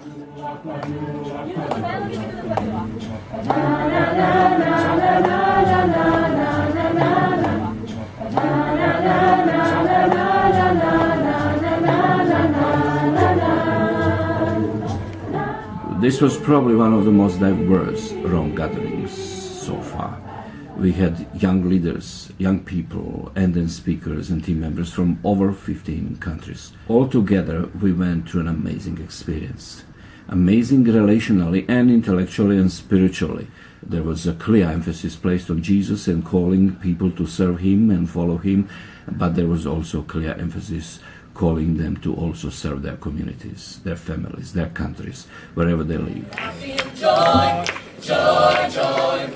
This was probably one of the most diverse ROM gatherings so far. We had young leaders, young people, and then speakers and team members from over 15 countries. All together, we went through an amazing experience. Amazing relationally and intellectually and spiritually. There was a clear emphasis placed on Jesus and calling people to serve Him and follow Him, but there was also clear emphasis calling them to also serve their communities, their families, their countries, wherever they live. I feel joy, joy, joy.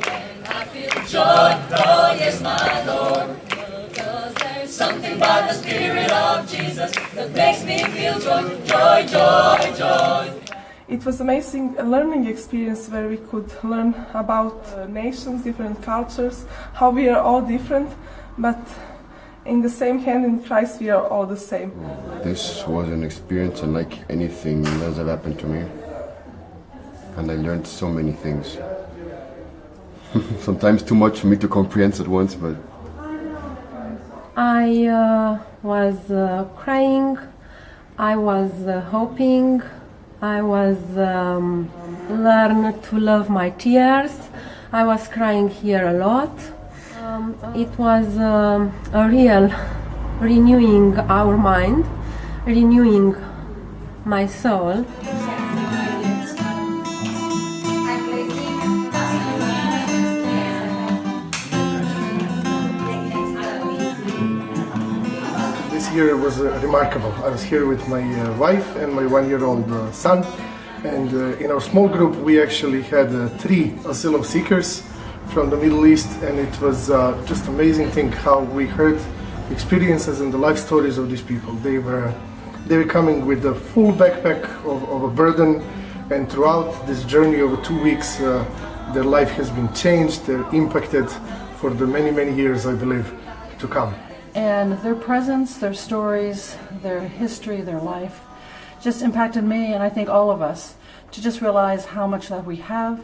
I feel joy, oh yes, my Lord. Because there's something about the Spirit of Jesus that makes me feel joy, joy, joy, joy. It was amazing a learning experience where we could learn about nations, different cultures, how we are all different, but in the same hand in Christ we are all the same. This was an experience unlike anything else that happened to me. And I learned so many things. Sometimes too much for me to comprehend at once, but... I was crying, I was hoping, I was learned to love my tears. I was crying here a lot. It was a real renewing our mind, renewing my soul. This year was remarkable. I was here with my wife and my one-year-old son, and in our small group we actually had 3 asylum seekers from the Middle East, and it was just amazing thing how we heard experiences and the life stories of these people. They were coming with a full backpack of a burden, and throughout this journey over 2 weeks their life has been changed, they're impacted for the many, many years, I believe, to come. And their presence, their stories, their history, their life just impacted me, and I think all of us, to just realize how much that we have,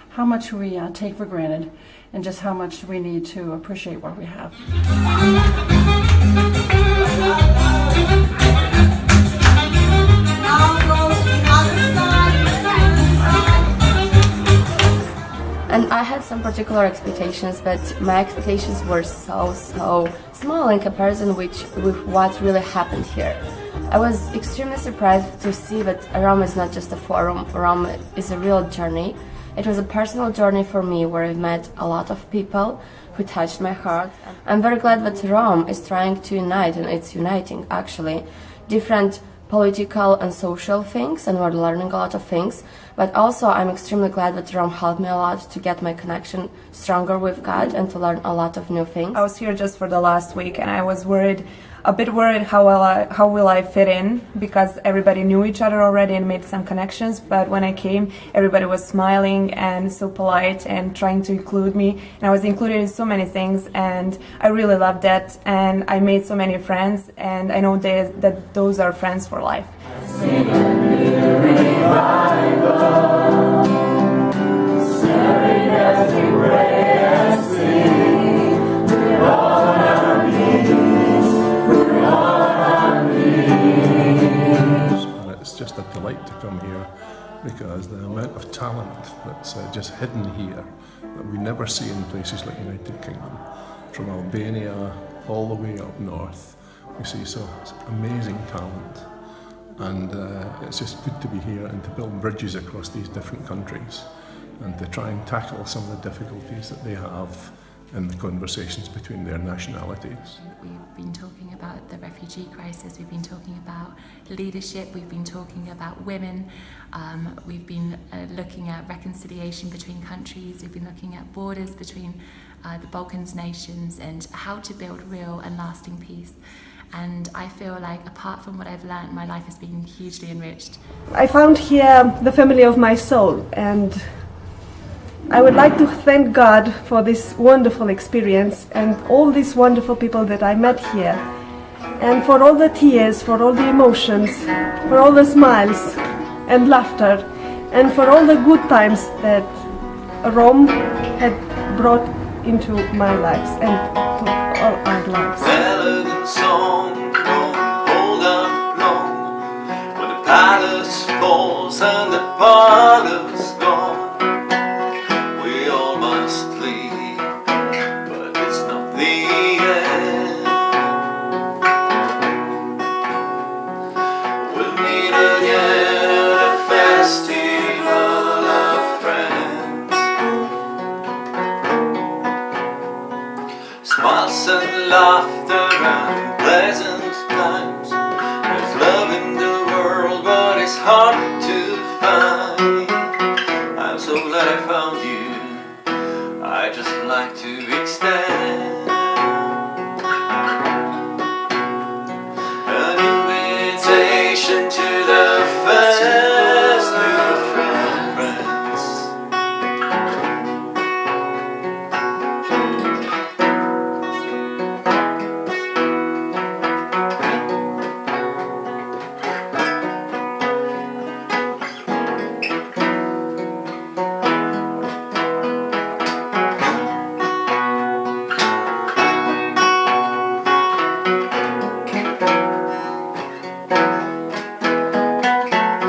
how much we take for granted, and just how much we need to appreciate what we have. And I had some particular expectations, but my expectations were so small in comparison with what really happened here. I was extremely surprised to see that ROM is not just a forum, ROM is a real journey. It was a personal journey for me where I met a lot of people who touched my heart. I'm very glad that ROM is trying to unite, and it's uniting actually, different political and social things, and we're learning a lot of things. But also I'm extremely glad that ROM helped me a lot to get my connection stronger with God and to learn a lot of new things. I was here just for the last week, and I was a bit worried how will I fit in, because everybody knew each other already and made some connections. But when I came, everybody was smiling and so polite and trying to include me, and I was included in so many things, and I really loved that, and I made so many friends, and I know that those are friends for life. It's just a delight to come here, because the amount of talent that's just hidden here that we never see in places like United Kingdom, from Albania all the way up north, we see so amazing talent, and it's just good to be here and to build bridges across these different countries and to try and tackle some of the difficulties that they have in the conversations between their nationalities. We've been talking about the refugee crisis, we've been talking about leadership, we've been talking about women, we've been looking at reconciliation between countries, we've been looking at borders between the Balkans nations and how to build real and lasting peace. And I feel like apart from what I've learned, my life has been hugely enriched. I found here the family of my soul, and I would like to thank God for this wonderful experience and all these wonderful people that I met here, and for all the tears, for all the emotions, for all the smiles, and laughter, and for all the good times that Rome had brought into my lives and to all our lives. Elegant song, don't hold up long. When the palace falls and the parlor's gone, we all must leave, but it's not the end. We'll meet again at a festival of friends. Smiles and laughter and pleasant times. There's love in the world, but it's hard to find. I'm so glad I found you. I just like to extend an invitation to the festival of friends.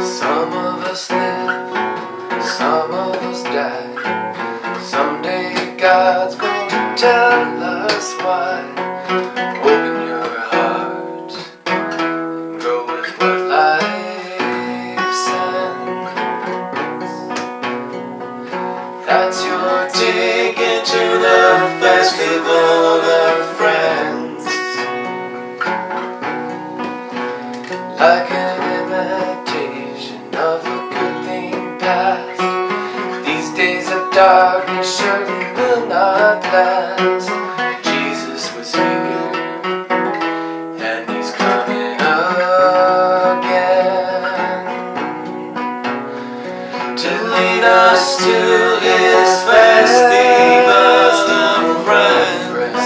Some of us live, some of us die. Someday God's going to tell us why. Open your heart and go with what life sends. That's your ticket to the festival of friends. Like an imitation of a good thing past. These days of darkness surely will not last. Jesus was here, and he's coming again to lead us to his festival of friends.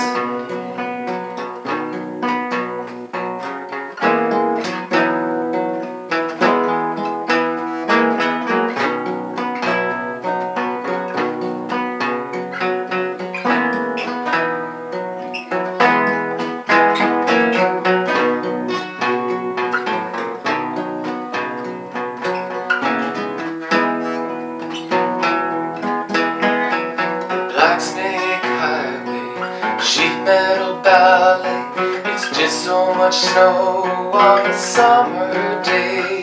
Black Snake Highway, sheet metal ballet. It's just so much snow on a summer day.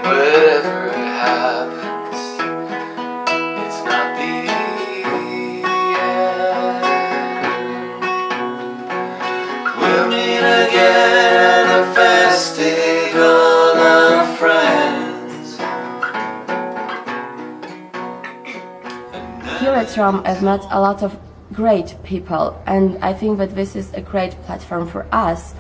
Whatever happens, it's not the end. We'll meet again at a festival of friends. Here at ROM, I've met a lot of great people, and I think that this is a great platform for us,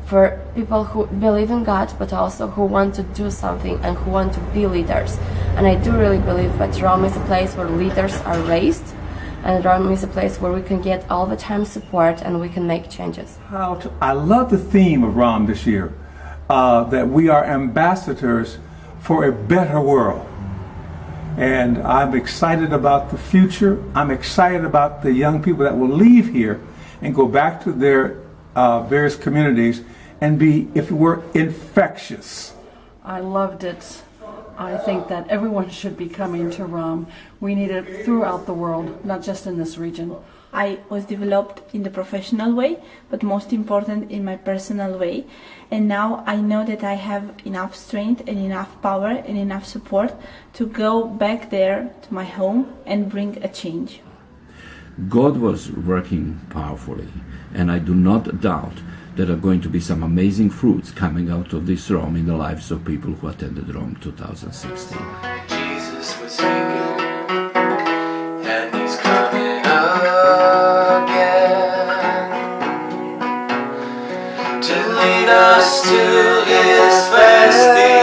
for people who believe in God, but also who want to do something and who want to be leaders. And I do really believe that ROM is a place where leaders are raised, and ROM is a place where we can get all the time support and we can make changes. I love the theme of ROM this year, that we are ambassadors for a better world. And I'm excited about the future. I'm excited about the young people that will leave here and go back to their various communities and be, if it were, infectious. I loved it. I think that everyone should be coming to ROM. We need it throughout the world, not just in this region. I was developed in the professional way, but most important in my personal way. And now I know that I have enough strength and enough power and enough support to go back there to my home and bring a change. God was working powerfully, and I do not doubt there are going to be some amazing fruits coming out of this ROM in the lives of people who attended ROM 2016. Jesus was here, and he's coming again to lead us to his festival.